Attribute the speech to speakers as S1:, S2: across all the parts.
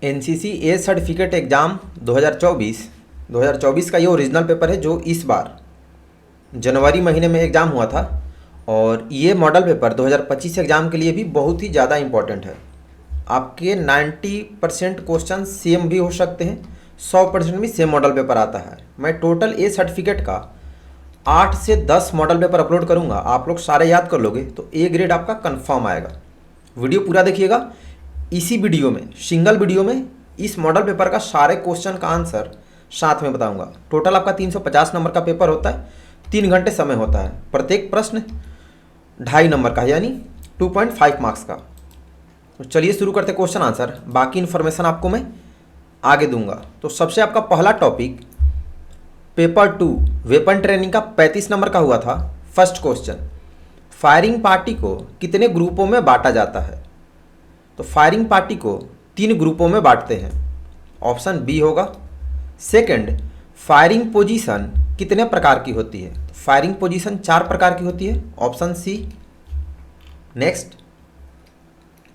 S1: NCC as certificate exam 2024 का ये original paper है जो इस बार जनवरी महीने में एग्ज़ाम हुआ था। और ये मॉडल पेपर 2025 एग्ज़ाम के लिए भी बहुत ही ज़्यादा इम्पोर्टेंट है। आपके 90% क्वेश्चन सेम भी हो सकते हैं, 100% भी सेम मॉडल पेपर आता है। मैं टोटल एज सर्टिफिकेट का 8 से 10 मॉडल पेपर अपलोड करूँगा। आप लोग सारे याद कर लोगे तो ए ग्रेड आपका कंफर्म आएगा। वीडियो पूरा देखिएगा। इसी वीडियो में, सिंगल वीडियो में, इस मॉडल पेपर का सारे क्वेश्चन का आंसर साथ में बताऊंगा। टोटल आपका 350 नंबर का पेपर होता है, 3 घंटे समय होता है। प्रत्येक प्रश्न 2.5 नंबर का है, यानी 2.5 मार्क्स का। तो चलिए शुरू करते क्वेश्चन आंसर। बाकी इन्फॉर्मेशन आपको मैं आगे दूंगा। तो सबसे आपका पहला टॉपिक पेपर 2 वेपन ट्रेनिंग का 35 नंबर का हुआ था। फर्स्ट क्वेश्चन, फायरिंग पार्टी को कितने ग्रुपों में बांटा जाता है? तो फायरिंग पार्टी को 3 ग्रुपों में बांटते हैं, ऑप्शन बी होगा। सेकंड, फायरिंग पोजीशन कितने प्रकार की होती है? तो फायरिंग पोजीशन 4 प्रकार की होती है, option C. Next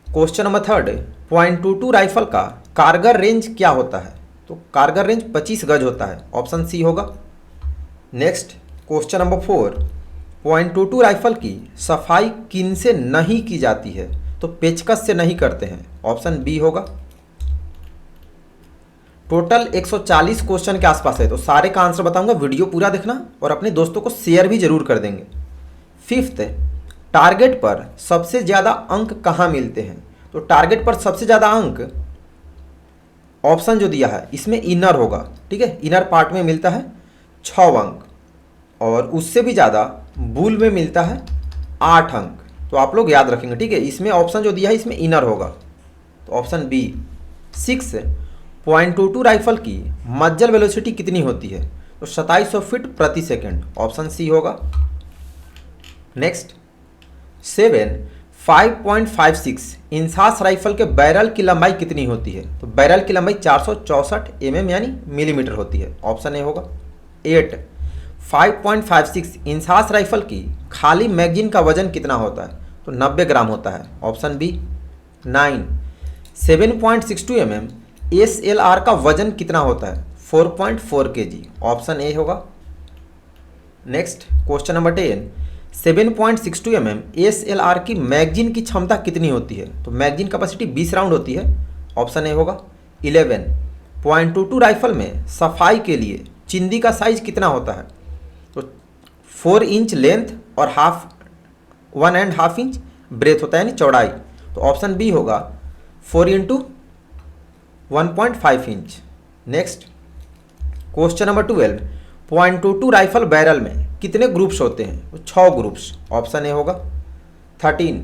S1: question number third, .22 rifle का कारगर रेंज क्या होता है? तो कारगर रेंज 25 गज होता है, ऑप्शन सी होगा। नेक्स्ट क्वेश्चन नंबर 4, .22 राइफल की सफाई किन से नहीं की जाती है? तो पेचकस से नहीं करते हैं, ऑप्शन बी होगा। टोटल 140 क्वेश्चन के आसपास है, तो सारे का आंसर बताऊंगा। वीडियो पूरा देखना और अपने दोस्तों को शेयर भी जरूर कर देंगे। फिफ्थ, टारगेट पर सबसे ज़्यादा अंक कहाँ मिलते हैं? तो टारगेट पर सबसे ज़्यादा अंक, ऑप्शन जो दिया है इसमें इनर होगा, ठीक है। इनर पार्ट में मिलता है 6 अंक, और उससे भी ज़्यादा बुल में मिलता है 8 अंक। तो आप लोग याद रखेंगे, ठीक है। इसमें ऑप्शन जो दिया है इसमें इनर होगा, तो ऑप्शन बी। 6, .22 राइफल की मज्जल वेलोसिटी कितनी होती है? तो 2700 फीट प्रति सेकंड, ऑप्शन सी होगा। नेक्स्ट 7, 5.56 इंसास राइफल के बैरल की लंबाई कितनी होती है? तो बैरल की लंबाई 464 mm यानी मिलीमीटर होती है, ऑप्शन ए होगा। 8, 5.56 इंसास राइफल की खाली मैगजीन का वजन कितना होता है? तो 90 ग्राम होता है, ऑप्शन बी। 9, 7.62 mm SLR का वजन कितना होता है? 4.4 kg, ऑप्शन ए होगा। Next question number 10, 7.62 mm SLR की मैगजीन की क्षमता कितनी होती है? तो मैगजीन कैपेसिटी 20 राउंड होती है, ऑप्शन ए होगा। 11, .22 राइफल में सफाई के लिए चिंदी का साइज कितना होता है? तो 4 इंच लेंथ और 1.5 इंच ब्रेथ होता है, यानी चौड़ाई। तो ऑप्शन बी होगा 4 into 1.5 inch. Next question number 12, .22 rifle barrel में कितने ग्रुप्स होते हैं? तो 6 ग्रुप्स, ऑप्शन ए होगा। 13,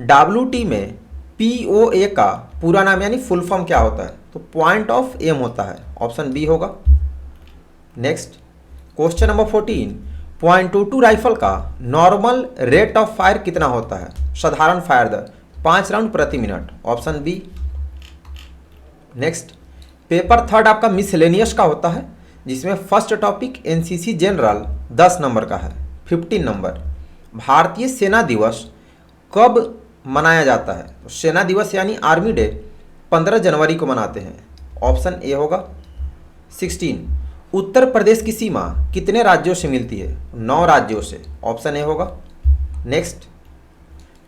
S1: WT में POA का पूरा नाम यानी फुल फॉर्म क्या होता है? तो पॉइंट ऑफ एम होता है, ऑप्शन बी होगा। नेक्स्ट क्वेश्चन नंबर 14, .22 राइफल का नॉर्मल रेट ऑफ फायर कितना होता है? साधारण फायर दर 5 राउंड प्रति मिनट, option B. Next paper third आपका मिसलेनियस का होता है, जिसमें first topic NCC general 10 number का है, 15 नंबर। भारतीय सेना दिवस कब मनाया जाता है? तो सेना दिवस यानी आर्मी डे 15 जनवरी को मनाते हैं, ऑप्शन ए होगा। 16, उत्तर प्रदेश की सीमा कितने राज्यों से मिलती है? 9 राज्यों से, ऑप्शन ए होगा। नेक्स्ट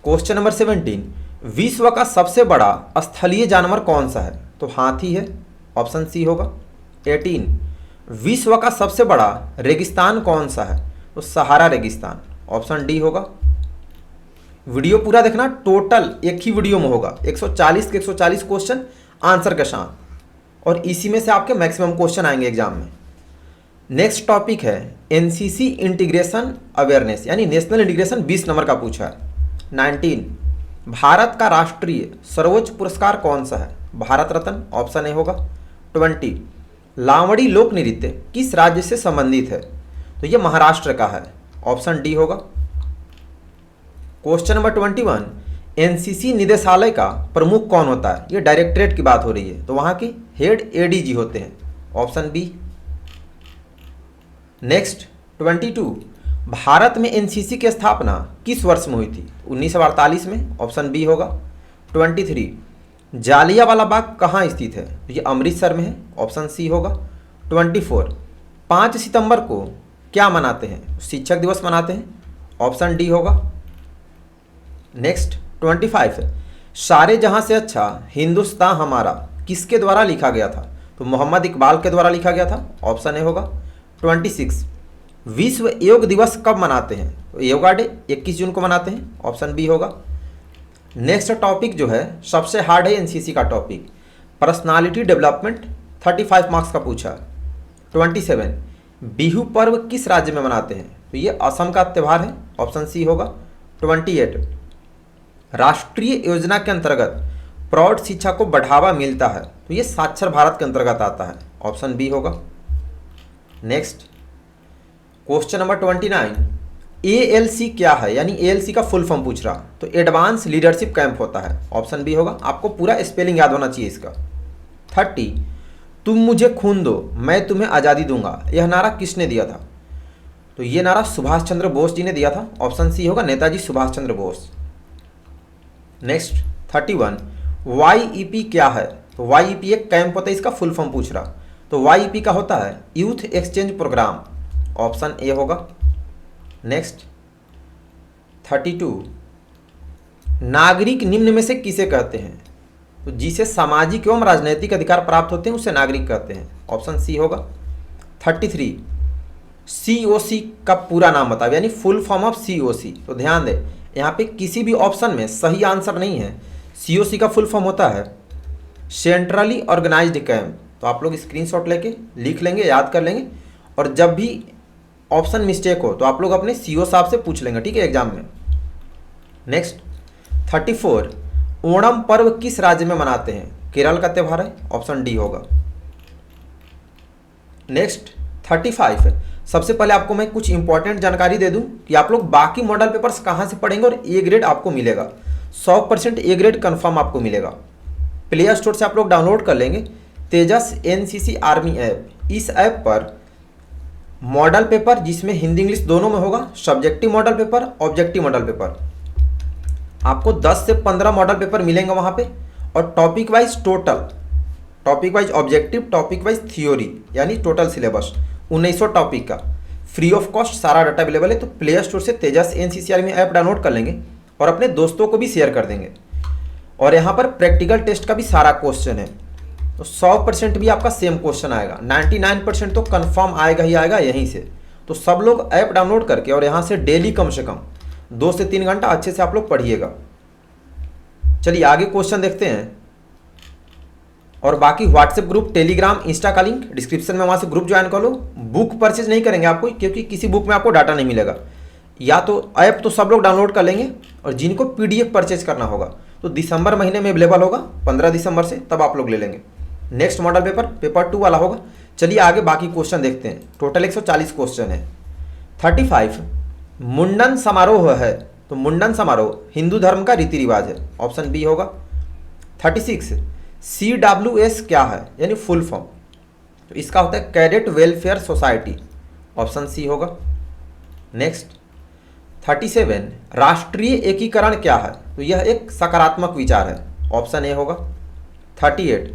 S1: क्वेश्चन नंबर 17, विश्व का सबसे बड़ा स्थलीय जानवर कौन सा है? तो हाथी है, ऑप्शन सी होगा। 18, विश्व का सबसे बड़ा रेगिस्तान कौन सा है? तो सहारा रेगिस्तान, ऑप्शन डी होगा। वीडियो पूरा देखना, टोटल एक ही वीडियो में होगा 140 के 140 क्वेश्चन आंसर के साथ, और इसी में से आपके मैक्सिमम क्वेश्चन आएंगे एग्जाम में। नेक्स्ट टॉपिक है एनसीसी इंटीग्रेशन अवेयरनेस, यानी नेशनल इंटीग्रेशन 20 नंबर का पूछा है। 19, भारत का राष्ट्रीय सर्वोच्च पुरस्कार कौन सा है? भारत रत्न, ऑप्शन ए होगा। 20, लावड़ी लोक नृत्य किस राज्य से संबंधित है? तो ये महाराष्ट्र का है, ऑप्शन डी होगा। क्वेश्चन नंबर 21, एनसीसी निदेशालय का प्रमुख कौन होता है? ये डायरेक्टरेट की बात हो रही है, तो वहाँ की हेड एडीजी होते हैं, ऑप्शन बी। नेक्स्ट 22, भारत में एनसीसी की स्थापना किस वर्ष में हुई थी? 1948 में, ऑप्शन बी होगा। 23, जालियांवाला बाग कहाँ स्थित है? तो ये अमृतसर में है, ऑप्शन सी होगा। 24 5 सितंबर को क्या मनाते हैं? शिक्षक दिवस मनाते हैं, ऑप्शन डी होगा। नेक्स्ट 25 सारे जहां से अच्छा हिंदुस्तान हमारा किसके द्वारा लिखा गया था? तो मोहम्मद इकबाल के द्वारा लिखा गया था, ऑप्शन ए होगा। 26 विश्व योग दिवस कब मनाते हैं? तो योगा डे 21 जून को मनाते हैं, ऑप्शन बी होगा। नेक्स्ट टॉपिक जो है सबसे हार्ड है एनसीसी का टॉपिक, पर्सनालिटी डेवलपमेंट, 35 मार्क्स का पूछा। 27 बिहू पर्व किस राज्य में मनाते हैं? तो ये असम का त्यौहार है, ऑप्शन सी होगा। 28 राष्ट्रीय योजना के अंतर्गत प्रौढ़ शिक्षा को बढ़ावा मिलता है, तो ये साक्षर भारत के अंतर्गत आता है, ऑप्शन बी होगा। नेक्स्ट क्वेश्चन नंबर 29 एएलसी क्या है, यानी एएलसी का फुल फॉर्म पूछ रहा, तो एडवांस लीडरशिप कैंप होता है, ऑप्शन बी होगा। आपको पूरा स्पेलिंग याद होना चाहिए इसका। 30 तुम मुझे खून दो मैं तुम्हें आज़ादी दूंगा, यह नारा किसने दिया था? तो ये नारा सुभाष चंद्र बोस जी ने दिया था, ऑप्शन सी होगा, नेताजी सुभाष चंद्र बोस। नेक्स्ट 31 वाईईपी क्या है? तो वाईईपी एक कैंप होता है, इसका फुल फॉर्म पूछ रहा, तो वाईईपी का होता है youth exchange program, option A होगा। नेक्स्ट 32 नागरिक निम्न में से किसे कहते हैं? तो जिसे सामाजिक एवं राजनैतिक अधिकार प्राप्त होते हैं उसे नागरिक कहते हैं, ऑप्शन सी होगा। 33 सीओसी का पूरा नाम बताओ, यानी फुल फॉर्म ऑफ सीओसी। तो ध्यान दे यहाँ पे किसी भी ऑप्शन में सही आंसर नहीं है। सीओसी का फुल फॉर्म होता है सेंट्रली ऑर्गेनाइज्ड कैंप। तो आप लोग स्क्रीनशॉट लेके लिख लेंगे, याद कर लेंगे, और जब भी ऑप्शन मिस्टेक हो तो आप लोग अपने सीओ साहब से पूछ लेंगे, ठीक है, एग्जाम में। नेक्स्ट 34 ओणम पर्व किस राज्य में मनाते हैं? केरल का त्यौहार है, ऑप्शन डी होगा। नेक्स्ट 35 सबसे पहले आपको मैं कुछ इंपॉर्टेंट जानकारी दे दूं कि आप लोग बाकी मॉडल पेपर्स कहां से पढ़ेंगे और ए ग्रेड आपको मिलेगा, 100% ए ग्रेड कन्फर्म आपको मिलेगा। प्ले स्टोर से आप लोग डाउनलोड कर लेंगे तेजस एनसीसी आर्मी ऐप। इस ऐप पर मॉडल पेपर जिसमें हिंदी इंग्लिश दोनों में होगा, subjective model paper, objective model paper, आपको 10 से 15 मॉडल पेपर मिलेंगे वहाँ पे, और topic wise total, topic wise objective, topic wise theory, यानी टोटल सिलेबस 1900 टॉपिक का फ्री ऑफ कॉस्ट सारा डाटा अवेलेबल है। तो प्ले स्टोर से तेजस एनसीसी आर्मी ऐप डाउनलोड कर लेंगे और अपने दोस्तों को भी शेयर कर देंगे। और यहाँ पर प्रैक्टिकल टेस्ट का भी सारा क्वेश्चन है, तो 100% भी आपका सेम क्वेश्चन आएगा, 99% तो कंफर्म आएगा ही आएगा यहीं से। तो सब लोग ऐप डाउनलोड करके और यहाँ से डेली कम से कम 2 से 3 घंटा अच्छे से आप लोग पढ़िएगा। चलिए आगे क्वेश्चन देखते हैं। और बाकी व्हाट्सएप ग्रुप, टेलीग्राम, इंस्टा का लिंक डिस्क्रिप्शन में, वहाँ से ग्रुप ज्वाइन कर लो। बुक परचेज नहीं करेंगे आपको, क्योंकि किसी बुक में आपको डाटा नहीं मिलेगा। या तो ऐप तो सब लोग डाउनलोड कर लेंगे, और जिनको पीडीएफ परचेज करना होगा तो दिसंबर महीने में अवेलेबल होगा, 15 दिसंबर से, तब आप लोग ले लेंगे। नेक्स्ट मॉडल पेपर पेपर 2 वाला होगा। चलिए आगे बाकी क्वेश्चन देखते हैं। टोटल 140 क्वेश्चन है। 35 मुंडन समारोह है, तो मुंडन समारोह हिंदू धर्म का रीति रिवाज है, ऑप्शन बी होगा। 36 CWS क्या है, यानी फुल फॉर्म, तो इसका होता है cadet welfare society, option C होगा। नेक्स्ट 37 राष्ट्रीय एकीकरण क्या है, तो यह एक सकारात्मक विचार है, ऑप्शन ए होगा। 38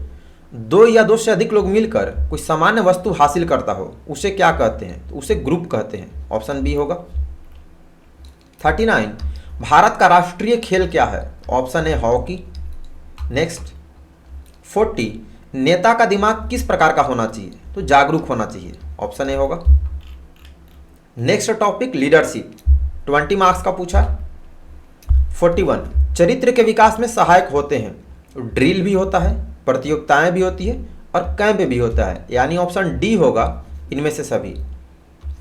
S1: दो या दो से अधिक लोग मिलकर कोई सामान्य वस्तु हासिल करता हो उसे क्या कहते हैं, तो उसे ग्रुप कहते हैं, ऑप्शन बी होगा। 39 भारत का राष्ट्रीय खेल क्या है, ऑप्शन ए हॉकी। नेक्स्ट 40 नेता का दिमाग किस प्रकार का होना चाहिए, तो जागरूक होना चाहिए, ऑप्शन ए होगा। नेक्स्ट टॉपिक लीडरशिप, 20 मार्क्स का पूछा। 41 चरित्र के विकास में सहायक होते हैं, तो ड्रिल भी होता है, प्रतियोगिताएं भी होती है, और कैंप भी होता है, यानी ऑप्शन डी होगा इनमें से सभी।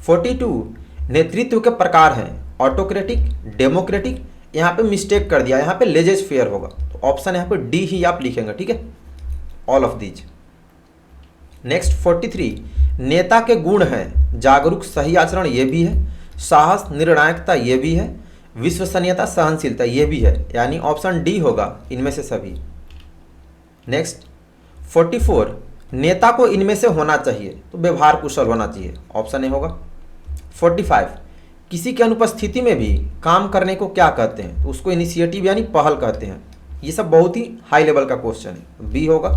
S1: 42 नेतृत्व के प्रकार हैं ऑटोक्रेटिक, डेमोक्रेटिक, यहाँ पे मिस्टेक कर दिया, यहाँ पे लेजेस फेयर होगा, तो ऑप्शन यहाँ पे डी ही आप लिखेंगे, ठीक है, ऑल ऑफ दीज। नेक्स्ट 43 नेता के गुण हैं जागरूक, सही आचरण, ये भी है, साहस, निर्णायकता, ये भी है, विश्वसनीयता, सहनशीलता, ये भी है, यानी ऑप्शन डी होगा इनमें से सभी। नेक्स्ट 44 नेता को इनमें से होना चाहिए, तो व्यवहार कुशल होना चाहिए, ऑप्शन ए होगा। 45 किसी की अनुपस्थिति में भी काम करने को क्या कहते हैं, तो उसको इनिशिएटिव यानी पहल कहते हैं, ये सब बहुत ही हाई लेवल का क्वेश्चन है, बी होगा।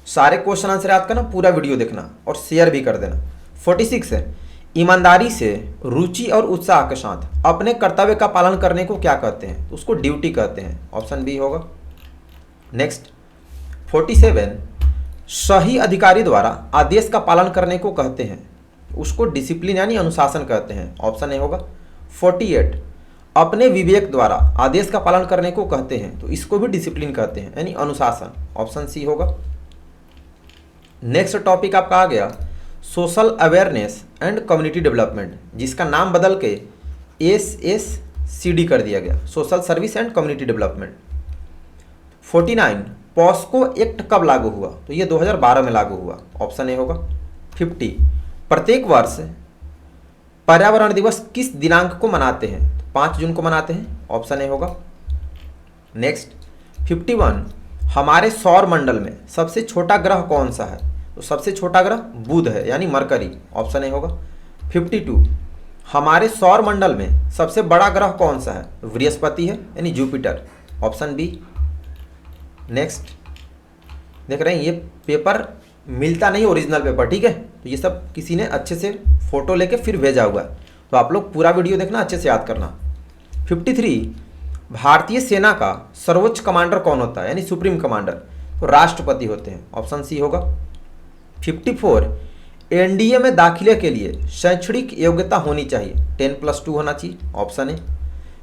S1: सारे क्वेश्चन आंसर याद करना, पूरा वीडियो देखना और शेयर भी कर देना। 46 है, ईमानदारी से, रुचि और उत्साह के साथ अपने कर्तव्य का पालन करने को क्या कहते हैं? तो उसको ड्यूटी कहते हैं, ऑप्शन बी होगा। नेक्स्ट 47, सही अधिकारी द्वारा आदेश का पालन करने को कहते हैं, उसको डिसिप्लिन यानी अनुशासन कहते हैं, ऑप्शन ए होगा। 48, अपने विवेक द्वारा आदेश का पालन करने को कहते हैं, तो इसको भी डिसिप्लिन कहते हैं यानी अनुशासन, ऑप्शन सी होगा। नेक्स्ट टॉपिक आपका आ गया social awareness and community development, जिसका नाम बदल के SSCD कर दिया गया, social service and community development. 49, POCSO act कब लागू हुआ? तो ये 2012 में लागू हुआ, ऑप्शन ए होगा। 50, प्रत्येक वर्ष पर्यावरण दिवस किस दिनांक को मनाते हैं? तो 5 जून को मनाते हैं, ऑप्शन ए होगा। नेक्स्ट 51, हमारे सौर मंडल में सबसे छोटा ग्रह कौन सा है? तो सबसे छोटा ग्रह बुध है यानी मरकरी, ऑप्शन ए होगा। 52, हमारे सौर मंडल में सबसे बड़ा ग्रह कौन सा है? तो बृहस्पति है यानी जुपिटर, ऑप्शन बी। नेक्स्ट देख रहे हैं ये पेपर मिलता नहीं ओरिजिनल पेपर, ठीक है, तो ये सब किसी ने अच्छे से फोटो लेके फिर भेजा हुआ है, तो आप लोग पूरा वीडियो देखना, अच्छे से याद करना। 53, भारतीय सेना का सर्वोच्च कमांडर कौन होता है यानी सुप्रीम कमांडर? तो राष्ट्रपति होते हैं, ऑप्शन सी होगा। 54, एनडीए में दाखिले के लिए शैक्षणिक योग्यता होनी चाहिए, 10+2 होना चाहिए, ऑप्शन ए।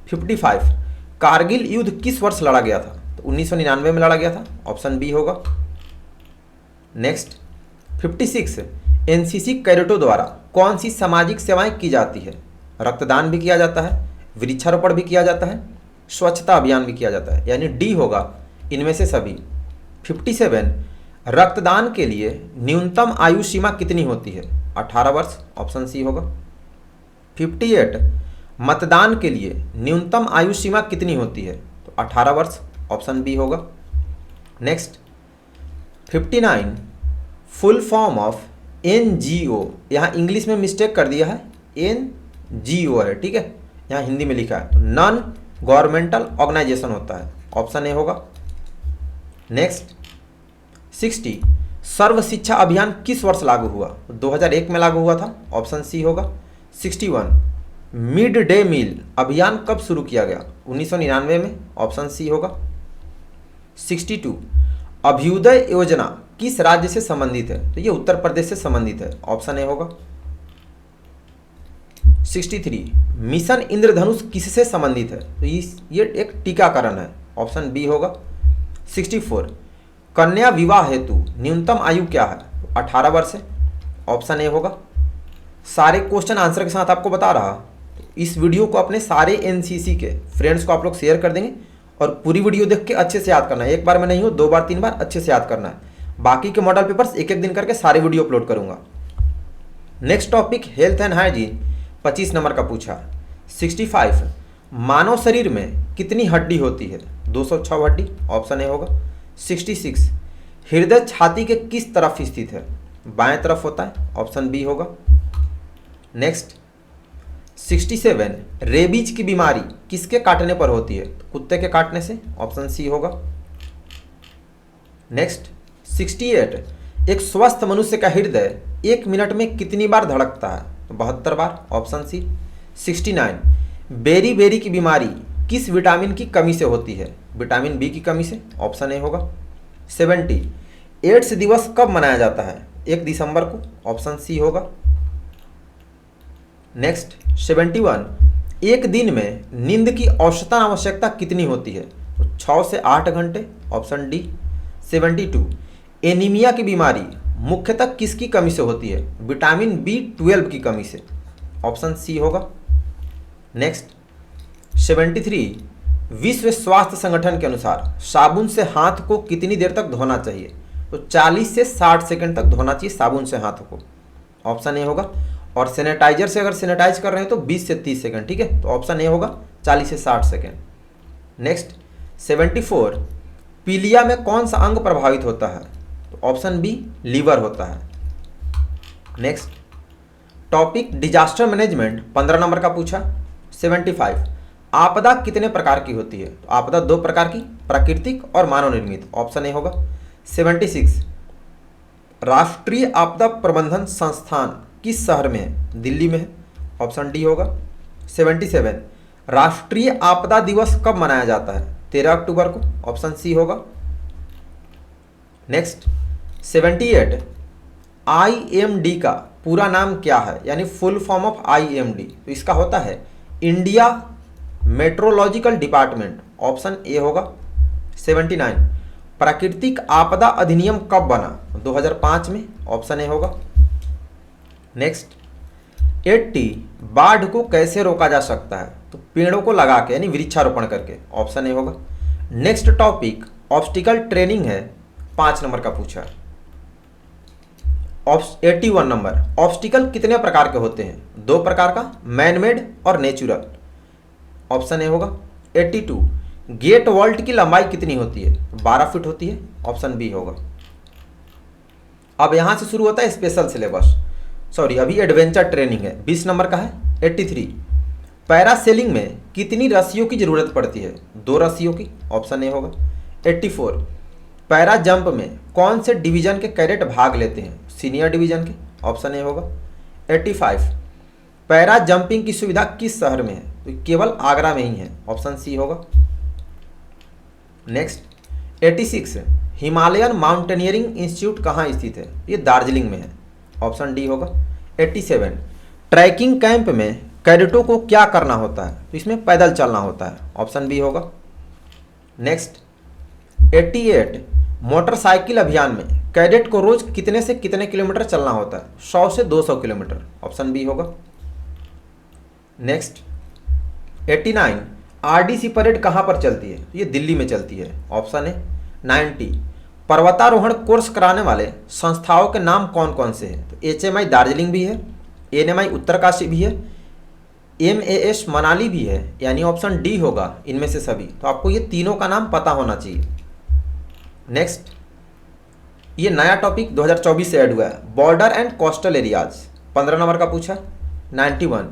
S1: 55, कारगिल युद्ध किस वर्ष लड़ा गया था? तो 1999 में लड़ा गया था, ऑप्शन बी होगा। नेक्स्ट 56, एनसीसी कैडेटों द्वारा कौन सी सामाजिक सेवाएं की जाती है? रक्तदान भी किया जाता है, वृक्षारोपण भी किया जाता है, स्वच्छता अभियान भी किया जाता है, यानी डी होगा इनमें से सभी। 57, रक्तदान के लिए न्यूनतम आयु सीमा कितनी होती है? 18 वर्ष, ऑप्शन सी होगा। 58, मतदान के लिए न्यूनतम आयु सीमा कितनी होती है? तो 18 वर्ष, ऑप्शन बी होगा। Next 59, full form of NGO, यहाँ इंग्लिश में मिस्टेक कर दिया है, NGO है, ठीक है, यहाँ हिंदी में लिखा है, तो नॉन गवर्नमेंटल ऑर्गेनाइजेशन होता है, ऑप्शन ए होगा। नेक्स्ट 60, सर्व शिक्षा अभियान किस वर्ष लागू हुआ? 2001 में लागू हुआ था, ऑप्शन सी होगा। 61, मिड डे मील अभियान कब शुरू किया गया? 1999 में, ऑप्शन सी होगा। 62, अभ्युदय योजना किस राज्य से संबंधित है? तो ये उत्तर प्रदेश से संबंधित है, ऑप्शन ए होगा। 63, मिशन इंद्रधनुष किससे संबंधित है? तो ये एक टीकाकरण है, ऑप्शन बी होगा। 64, कन्या विवाह हेतु न्यूनतम आयु क्या है? 18 वर्ष है, ऑप्शन ए होगा। सारे क्वेश्चन आंसर के साथ आपको बता रहा, तो इस वीडियो को अपने सारे एनसीसी के फ्रेंड्स को आप लोग शेयर कर देंगे और पूरी वीडियो देख के अच्छे से याद करना है, एक बार में नहीं हो, 2 बार 3 बार अच्छे से याद करना है। बाकी के मॉडल पेपर्स एक एक दिन करके सारे वीडियो अपलोड करूंगा। Next topic health and hygiene, 25 number का पूछा। 65, मानव शरीर में कितनी हड्डी होती है? 206 हड्डी, ऑप्शन ए होगा। 66, हृदय छाती के किस तरफ स्थित है? बाएं तरफ होता है, ऑप्शन बी होगा। नेक्स्ट 67, रेबीज की बीमारी किसके काटने पर होती है? कुत्ते के काटने से, ऑप्शन सी होगा। नेक्स्ट 68, एक स्वस्थ मनुष्य का हृदय 1 मिनट में कितनी बार धड़कता है? 72 बार, ऑप्शन सी। 69, बेरी बेरी की बीमारी किस विटामिन की कमी से होती है? विटामिन बी की कमी से, ऑप्शन ए होगा। 70, एड्स दिवस कब मनाया जाता है? 1 दिसंबर को, ऑप्शन सी होगा। नेक्स्ट 71, एक दिन में नींद की औसतन आवश्यकता कितनी होती है? तो 6 से 8 घंटे, ऑप्शन डी। 72, एनीमिया की बीमारी मुख्यतः किसकी कमी से होती है? विटामिन B12 की कमी से, ऑप्शन सी होगा। नेक्स्ट 73, विश्व स्वास्थ्य संगठन के अनुसार साबुन से हाथ को कितनी देर तक धोना चाहिए? तो 40 से 60 सेकंड तक धोना चाहिए साबुन से हाथ को, ऑप्शन ए होगा। और सैनिटाइजर से अगर सैनिटाइज कर रहे हैं तो 20 से 30 सेकंड, ठीक है, तो ऑप्शन ए होगा 40 से 60 सेकंड। नेक्स्ट 74, पीलिया में कौन सा अंग प्रभावित होता है? तो ऑप्शन बी लीवर होता है। Next topic disaster management, 15 number का पूछा। 75, आपदा कितने प्रकार की होती है? तो आपदा दो प्रकार की, प्राकृतिक और मानव निर्मित। ऑप्शन ए होगा। 76, राष्ट्रीय आपदा प्रबंधन संस्थान किस शहर में है? दिल्ली में है। ऑप्शन डी होगा। 77, राष्ट्रीय आपदा दिवस कब मनाया जाता है? 13 अक्टूबर को। ऑप्शन सी होगा। नेक्स्ट 78, IMD का पूरा नाम क्या है, यानी फुल फॉर्म ऑफ IMD? तो इसका होता है India metrological department. Option A होगा। 79, प्राकृतिक आपदा अधिनियम कब बना? 2005 में। ऑप्शन ए होगा। नेक्स्ट 80, बाढ़ को कैसे रोका जा सकता है? तो पेड़ों को लगा के, यानी वृक्षारोपण करके। ऑप्शन ए होगा। नेक्स्ट टॉपिक ऑब्स्टिकल ट्रेनिंग है, 5 नंबर का पूछा है। 81 नंबर, ऑब्स्टिकल कितने प्रकार के होते हैं? 2 प्रकार का, मैन मेड और नेचुरल। ऑप्शन ए होगा। 82, गेट वॉल्ट की लंबाई कितनी होती है? 12 फीट होती है। ऑप्शन बी होगा। अब यहां से शुरू होता है स्पेशल सिलेबस, सॉरी अभी एडवेंचर ट्रेनिंग है, 20 नंबर का है। 83, पैरासेलिंग में कितनी रस्सियों की जरूरत पड़ती है? 2 रस्सियों की। ऑप्शन ए होगा। 84, पैरा जंप में कौन से डिवीजन के कैडेट भाग लेते हैं? सीनियर डिवीजन के। ऑप्शन ए होगा। 85, पैरा जंपिंग की सुविधा किस शहर में है? तो केवल आगरा में ही है। ऑप्शन सी होगा। नेक्स्ट 86, हिमालयन माउंटेनियरिंग इंस्टीट्यूट कहाँ स्थित है? ये दार्जिलिंग में है। ऑप्शन डी होगा। 87, ट्रैकिंग कैंप में कैडेटों को क्या करना होता है? तो इसमें पैदल चलना होता है। ऑप्शन बी होगा। नेक्स्ट 88, मोटरसाइकिल अभियान में कैडेट को रोज कितने से कितने किलोमीटर चलना होता है? 100 से 200 किलोमीटर। ऑप्शन बी होगा। नेक्स्ट 89, RDC परेड कहाँ पर चलती है? ये दिल्ली में चलती है। ऑप्शन है। 90, पर्वतारोहण कोर्स कराने वाले संस्थाओं के नाम कौन कौन से हैं? तो HMI दार्जिलिंग भी है, NMI उत्तरकाशी भी है, MAS मनाली भी है, यानी ऑप्शन डी होगा इनमें से सभी। तो आपको ये तीनों का नाम पता होना चाहिए। नेक्स्ट, ये नया टॉपिक 2024 से ऐड हुआ है, border and coastal areas, 15 number का पूछा। 91,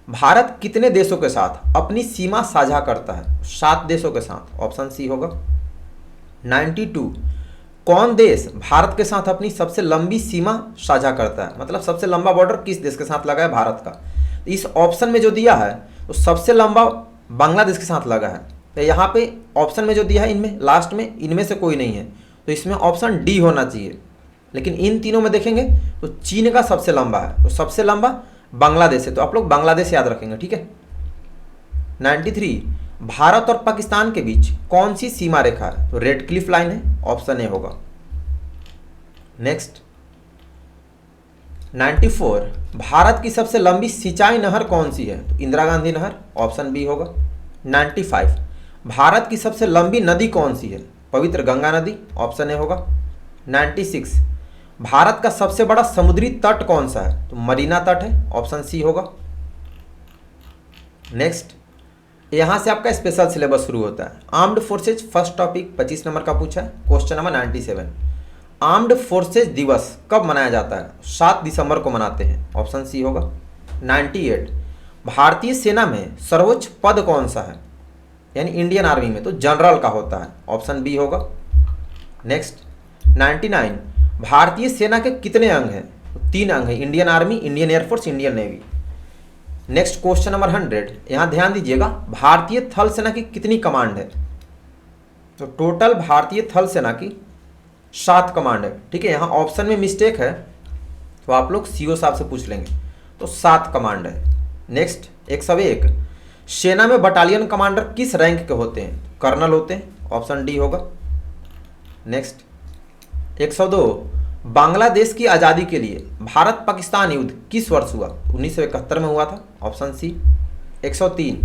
S1: भारत कितने देशों के साथ अपनी सीमा साझा करता है? 7 देशों के साथ। ऑप्शन सी होगा। 92, कौन देश भारत के साथ अपनी सबसे लंबी सीमा साझा करता है? मतलब सबसे लंबा बॉर्डर किस देश के साथ लगा है भारत का? इस ऑप्शन में जो दिया है तो सबसे लंबा बांग्लादेश के साथ लगा है। तो यहाँ पे ऑप्शन में जो दिया है इनमें लास्ट में इनमें से कोई नहीं है, तो इसमें ऑप्शन डी होना चाहिए। लेकिन इन तीनों में देखेंगे तो चीन का सबसे लंबा है, तो सबसे लंबा बांग्लादेश है, तो आप लोग बांग्लादेश याद रखेंगे। ठीक है। 93, भारत और पाकिस्तान के बीच कौन सी सीमा रेखा है? तो रेड क्लिफ लाइन है। ऑप्शन ए होगा। नेक्स्ट 94, भारत की सबसे लंबी सिंचाई नहर कौन सी है? तो इंदिरा गांधी नहर। ऑप्शन बी होगा। 95, भारत की सबसे लंबी नदी कौन सी है? पवित्र गंगा नदी। ऑप्शन ए होगा। 96, भारत का सबसे बड़ा समुद्री तट कौन सा है? तो मरीना तट है। ऑप्शन सी होगा। नेक्स्ट, यहां से आपका स्पेशल सिलेबस शुरू होता है। Armed forces first topic 25 number का पूछा है। क्वेश्चन नंबर 97, आर्म्ड फोर्सेज दिवस कब मनाया जाता है? 7 दिसंबर को मनाते हैं। ऑप्शन सी होगा। 98, भारतीय सेना में सर्वोच्च पद कौन सा है? यानी इंडियन आर्मी में तो जनरल का होता है। ऑप्शन बी होगा। नेक्स्ट 99, भारतीय सेना के कितने अंग हैं? तो 3 अंग हैं, Indian army, Indian air force, Indian navy. Next question number 100, यहां ध्यान दीजिएगा, भारतीय थल सेना की कितनी कमांड है? तो टोटल भारतीय थल सेना की 7 कमांड है। ठीक है, यहां ऑप्शन में मिस्टेक है तो आप लोग CO साहब से पूछ लेंगे, तो 7 कमांड है। नेक्स्ट 101, सेना में बटालियन कमांडर किस रैंक के होते हैं? कर्नल होते हैं। ऑप्शन डी होगा। नेक्स्ट 102, बांग्लादेश की आज़ादी के लिए भारत पाकिस्तान युद्ध किस वर्ष हुआ? 1971 में हुआ था। Option C. 103,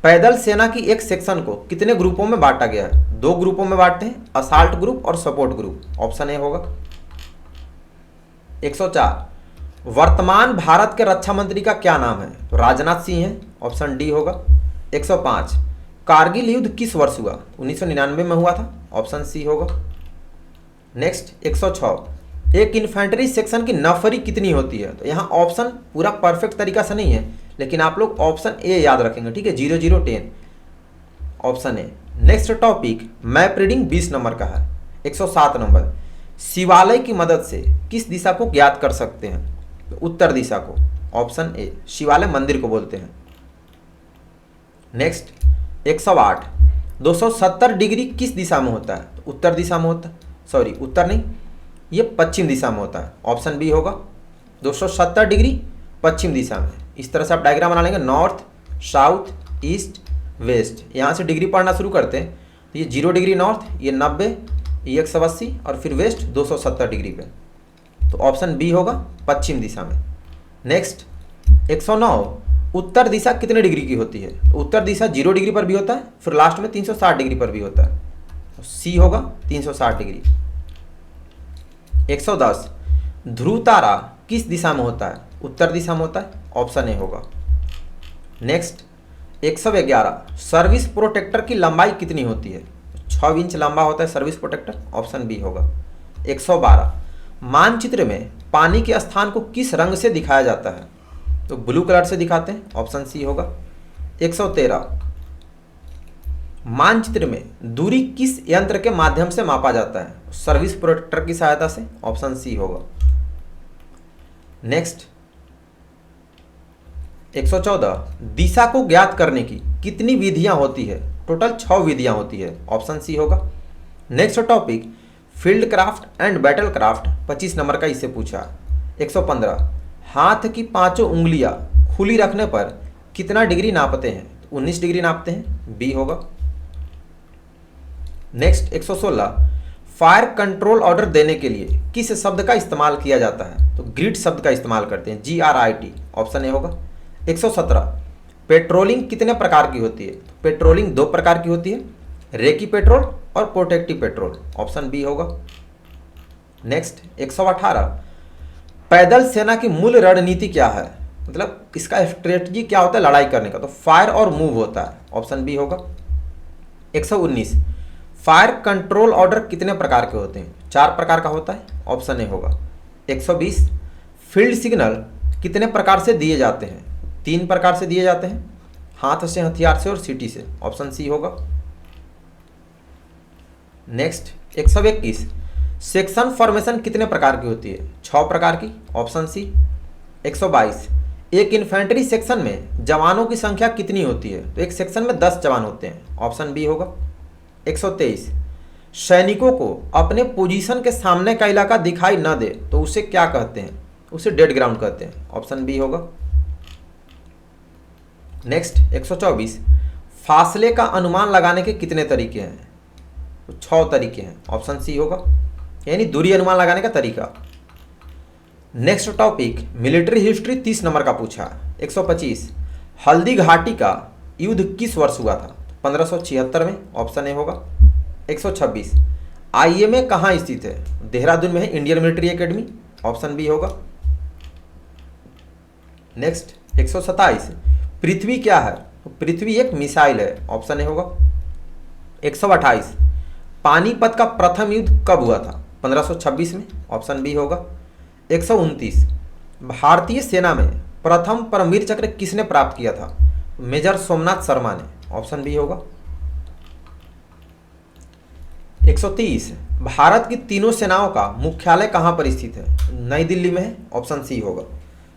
S1: पैदल सेना की एक सेक्शन को कितने ग्रुपों में बांटा गया है? 2 ग्रुपों में बांटते हैं, असाल्ट ग्रुप और सपोर्ट ग्रुप। ऑप्शन ए होगा। 104, वर्तमान भारत के रक्षा मंत्री का क्या नाम है? तो राजनाथ सिंह है। ऑप्शन डी होगा। 105, कारगिल युद्ध किस वर्ष हुआ? 1999 में हुआ था। ऑप्शन सी होगा। नेक्स्ट 106, एक इन्फेंट्री सेक्शन की नफरी कितनी होती है? तो यहाँ ऑप्शन पूरा परफेक्ट तरीका से नहीं है, लेकिन आप लोग ऑप्शन ए याद रखेंगे। ठीक है, 0010, option A. Next topic map reading 20 number का है। 107 नंबर, शिवालय की मदद से किस दिशा को ज्ञात कर सकते हैं? तो उत्तर दिशा को, ऑप्शन ए, शिवालय मंदिर को बोलते हैं। नेक्स्ट 108, 270 डिग्री किस दिशा में होता है? तो उत्तर दिशा में होता है, सॉरी उत्तर नहीं, ये पश्चिम दिशा में होता है, ऑप्शन बी होगा। 270 डिग्री पश्चिम दिशा में। इस तरह से आप डायग्राम बना लेंगे, नॉर्थ, साउथ, ईस्ट, वेस्ट। यहाँ से डिग्री पढ़ना शुरू करते हैं तो ये 0 डिग्री नॉर्थ, ये 90, ये 180 और फिर वेस्ट 270 डिग्री पे। तो ऑप्शन बी होगा, पश्चिम दिशा में। नेक्स्ट 109, उत्तर दिशा कितने डिग्री की होती है? तो उत्तर दिशा 0 डिग्री पर भी होता है, फिर लास्ट में 360 डिग्री पर भी होता है, तो सी होगा 360 डिग्री। 110, ध्रुव तारा किस दिशा में होता है? उत्तर दिशा में होता है, ऑप्शन ए होगा। नेक्स्ट 111, सर्विस प्रोटेक्टर की लंबाई कितनी होती है? 6 इंच लंबा होता है सर्विस प्रोटेक्टर, ऑप्शन बी होगा। 112, मानचित्र में पानी के स्थान को किस रंग से दिखाया जाता है? तो ब्लू कलर से दिखाते हैं, ऑप्शन सी होगा। 113, मानचित्र में दूरी किस यंत्र के माध्यम से मापा जाता है? सर्विस प्रोटेक्टर की सहायता से, ऑप्शन सी होगा। नेक्स्ट 114, दिशा को ज्ञात करने की कितनी विधियां होती है? टोटल 6 विधियां होती है, ऑप्शन सी होगा। Next topic field craft and battle craft 25 number का इससे पूछा। 115, हाथ की 5 उंगलियां खुली रखने पर कितना डिग्री नापते हैं? 19 डिग्री नापते हैं, बी होगा। नेक्स्ट 116, फायर कंट्रोल ऑर्डर देने के लिए किस शब्द का इस्तेमाल किया जाता है? तो ग्रिड शब्द का इस्तेमाल करते हैं, GRIT, ऑप्शन ए होगा। 117, पेट्रोलिंग कितने प्रकार की होती है? तो पेट्रोलिंग 2 प्रकार की होती है, रेकी पेट्रोल और प्रोटेक्टिव पेट्रोल, ऑप्शन बी होगा। नेक्स्ट 118, पैदल सेना की मूल रणनीति क्या है? मतलब इसका स्ट्रेटजी क्या होता है लड़ाई करने का? तो फायर और मूव होता है, ऑप्शन बी होगा। 119, फायर कंट्रोल ऑर्डर कितने प्रकार के होते हैं? 4 प्रकार का होता है, ऑप्शन ए होगा। 120, फील्ड सिग्नल कितने प्रकार से दिए जाते हैं? 3 प्रकार से दिए जाते हैं, हाथ से, हथियार से और सीटी से, ऑप्शन सी होगा। नेक्स्ट 121, सेक्शन फॉर्मेशन कितने प्रकार की होती है? 6 प्रकार की, ऑप्शन सी। 122, एक इन्फेंट्री सेक्शन में जवानों की संख्या कितनी होती है? तो एक सेक्शन में 10 जवान होते हैं, ऑप्शन बी होगा। 123, सैनिकों को अपने पोजीशन के सामने का इलाका दिखाई न दे तो उसे क्या कहते हैं? उसे डेड ग्राउंड कहते हैं, ऑप्शन बी होगा। नेक्स्ट 124, फासले का अनुमान लगाने के कितने तरीके हैं? तो 6 तरीके हैं, ऑप्शन सी होगा, यानी दूरी अनुमान लगाने का तरीका। Next topic military history 30 number का पूछा। 125, हल्दी घाटी का युद्ध किस वर्ष हुआ था? 1576 में, ऑप्शन ए होगा। 126, IMA कहाँ स्थित है? देहरादून में है, Indian military academy, option B होगा। नेक्स्ट 127, पृथ्वी क्या है? तो पृथ्वी एक मिसाइल है, ऑप्शन ए होगा। 128, पानीपत का प्रथम युद्ध कब हुआ था? 1526 में, ऑप्शन बी होगा। 129, भारतीय सेना में प्रथम परमवीर चक्र किसने प्राप्त किया था? मेजर सोमनाथ शर्मा ने, ऑप्शन बी होगा। 130, भारत की तीनों सेनाओं का मुख्यालय कहाँ पर स्थित है? नई दिल्ली में है, ऑप्शन सी होगा।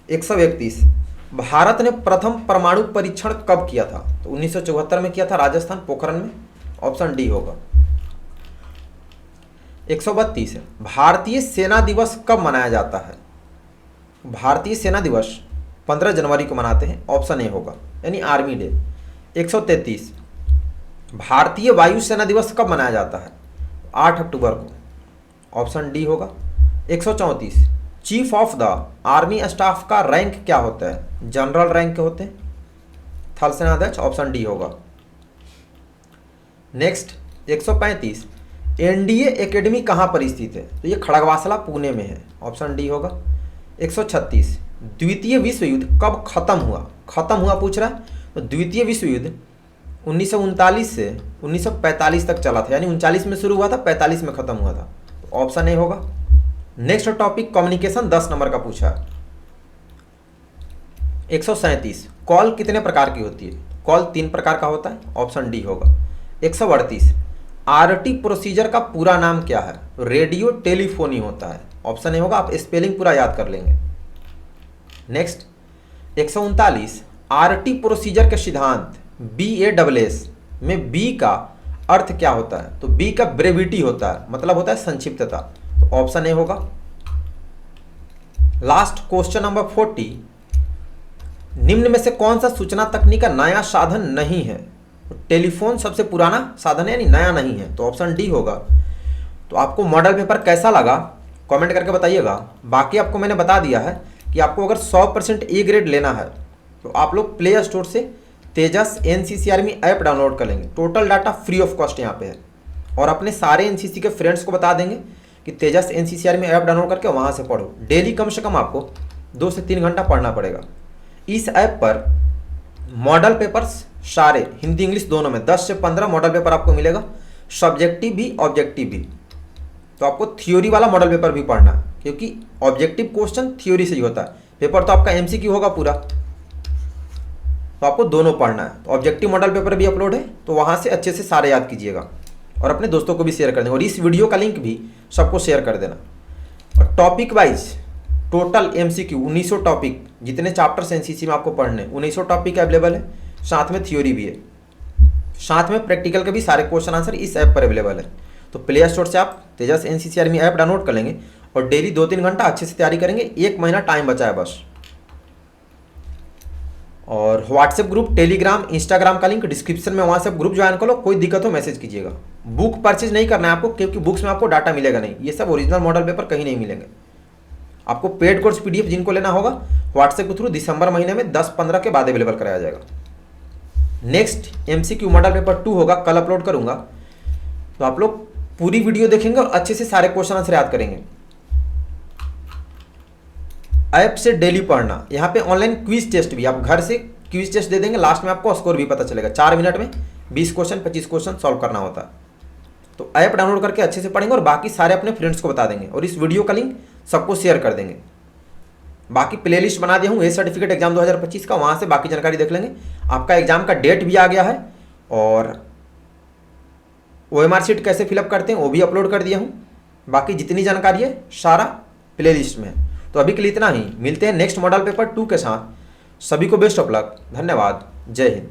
S1: 131, भारत ने प्रथम परमाणु परीक्षण कब किया था? तो 1974 में किया था, राजस्थान पोखरण में, ऑप्शन डी होगा। 132, भारतीय सेना दिवस कब मनाया जाता है? भारतीय सेना दिवस 15 जनवरी को मनाते हैं, ऑप्शन ए होगा, यानी आर्मी डे। 133, भारतीय वायुसेना दिवस कब मनाया जाता है? 8 अक्टूबर को, ऑप्शन डी होगा। 134, chief of the army staff का रैंक क्या होता है? जनरल रैंक के होते हैं, थल सेनाध्यक्ष, ऑप्शन डी होगा। नेक्स्ट 135, NDA एकेडमी कहाँ पर स्थित है? तो ये खड़गवासला पुणे में है, ऑप्शन डी होगा। 136, द्वितीय विश्व युद्ध कब खत्म हुआ? खत्म हुआ पूछ रहा है, तो द्वितीय विश्व युद्ध 1939 से 1945 तक चला था, यानी 39 में शुरू हुआ था, 45 में खत्म हुआ था, तो ऑप्शन ए होगा। नेक्स्ट टॉपिक कम्युनिकेशन 10 नंबर का पूछा। 137, कॉल कितने प्रकार की होती है? कॉल 3 प्रकार का होता है, ऑप्शन डी होगा। 138 आरटी प्रोसीजर का पूरा नाम क्या है? तो रेडियो टेलीफोनी होता है। ऑप्शन ए होगा, आप स्पेलिंग पूरा याद कर लेंगे। नेक्स्ट 139 आरटी प्रोसीजर के सिद्धांत BASS में बी का अर्थ क्या होता है? तो बी का ब्रेविटी होता है, मतलब होता है संक्षिप्तता। तो ऑप्शन ए होगा। लास्ट क्वेश्चन नंबर 40 निम्न में से कौन सा सूचना तकनीक का नया साधन नहीं है? तो टेलीफोन सबसे पुराना साधन है, यानी नया नहीं है, तो ऑप्शन डी होगा। तो आपको मॉडल पेपर कैसा लगा कमेंट करके बताइएगा। बाकी आपको मैंने बता दिया है कि आपको अगर 100% ए ग्रेड लेना है तो आप लोग प्ले स्टोर से तेजस NCC आर्मी ऐप डाउनलोड कर लेंगे। Total data free of cost यहाँ पे है, और अपने सारे NCC के फ्रेंड्स को बता देंगे कि तेजस NCC आर्मी ऐप डाउनलोड करके वहाँ से पढ़ो। डेली कम से कम आपको 2 से 3 घंटा पढ़ना पड़ेगा। इस ऐप पर मॉडल पेपर्स सारे हिंदी इंग्लिश दोनों में 10 से 15 मॉडल पेपर आपको मिलेगा, सब्जेक्टिव भी ऑब्जेक्टिव भी। तो आपको थ्योरी वाला मॉडल पेपर भी पढ़ना है, क्योंकि ऑब्जेक्टिव क्वेश्चन थ्योरी से ही होता है। पेपर तो आपका MCQ होगा पूरा, तो आपको दोनों पढ़ना है। तो ऑब्जेक्टिव मॉडल पेपर भी अपलोड है, तो वहाँ से अच्छे से सारे याद कीजिएगा और अपने दोस्तों को भी शेयर कर देना, और इस वीडियो का लिंक भी सबको शेयर कर देना। और topic wise total MCQ 1900 topic, जितने चैप्टर्स NCC में आपको पढ़ने 1900 टॉपिक अवेलेबल है, साथ में थ्योरी भी है, साथ में प्रैक्टिकल के भी सारे क्वेश्चन आंसर इस ऐप पर अवेलेबल है। तो प्ले स्टोर से आप तेजस NCC आर्मी ऐप डाउनलोड कर लेंगे और डेली 2-3 घंटा अच्छे से तैयारी करेंगे। 1 महीना टाइम बचा है बस। और व्हाट्सएप ग्रुप, टेलीग्राम, इंस्टाग्राम का लिंक डिस्क्रिप्शन में, वहाँ से ग्रुप ज्वाइन कर लो। कोई दिक्कत हो मैसेज कीजिएगा। बुक परचेज नहीं करना है आपको, क्योंकि बुक्स में आपको डाटा मिलेगा नहीं। ये सब ओरिजिनल मॉडल पेपर कहीं नहीं मिलेंगे आपको। पेड कोर्स PDF जिनको लेना होगा व्हाट्सएप के थ्रू दिसंबर महीने में 10-15 के बाद अवेलेबल कराया जाएगा। नेक्स्ट MCQ मॉडल पेपर 2 होगा, कल अपलोड करूंगा। तो आप लोग पूरी वीडियो देखेंगे और अच्छे से सारे क्वेश्चन आंसर याद करेंगे। ऐप से डेली पढ़ना। यहाँ पे ऑनलाइन क्विज टेस्ट भी, आप घर से क्विज टेस्ट दे देंगे, लास्ट में आपको स्कोर भी पता चलेगा। 4 मिनट में 20 क्वेश्चन 25 क्वेश्चन सॉल्व करना होता है। तो ऐप डाउनलोड करके अच्छे से पढ़ेंगे और बाकी सारे अपने फ्रेंड्स को बता देंगे, और इस वीडियो का लिंक सबको शेयर कर देंगे। बाकी प्लेलिस्ट बना दिया हूँ ए सर्टिफिकेट एग्जाम 2025 का, वहाँ से बाकी जानकारी देख लेंगे। आपका एग्जाम का डेट भी आ गया है, और OMR शीट कैसे फिलअप करते हैं वो भी अपलोड कर दिया हूँ। बाकी जितनी जानकारी है सारा प्लेलिस्ट में है। तो अभी के लिए इतना ही, मिलते हैं नेक्स्ट मॉडल पेपर 2 के साथ। सभी को बेस्ट ऑफ लक, धन्यवाद, जय हिंद।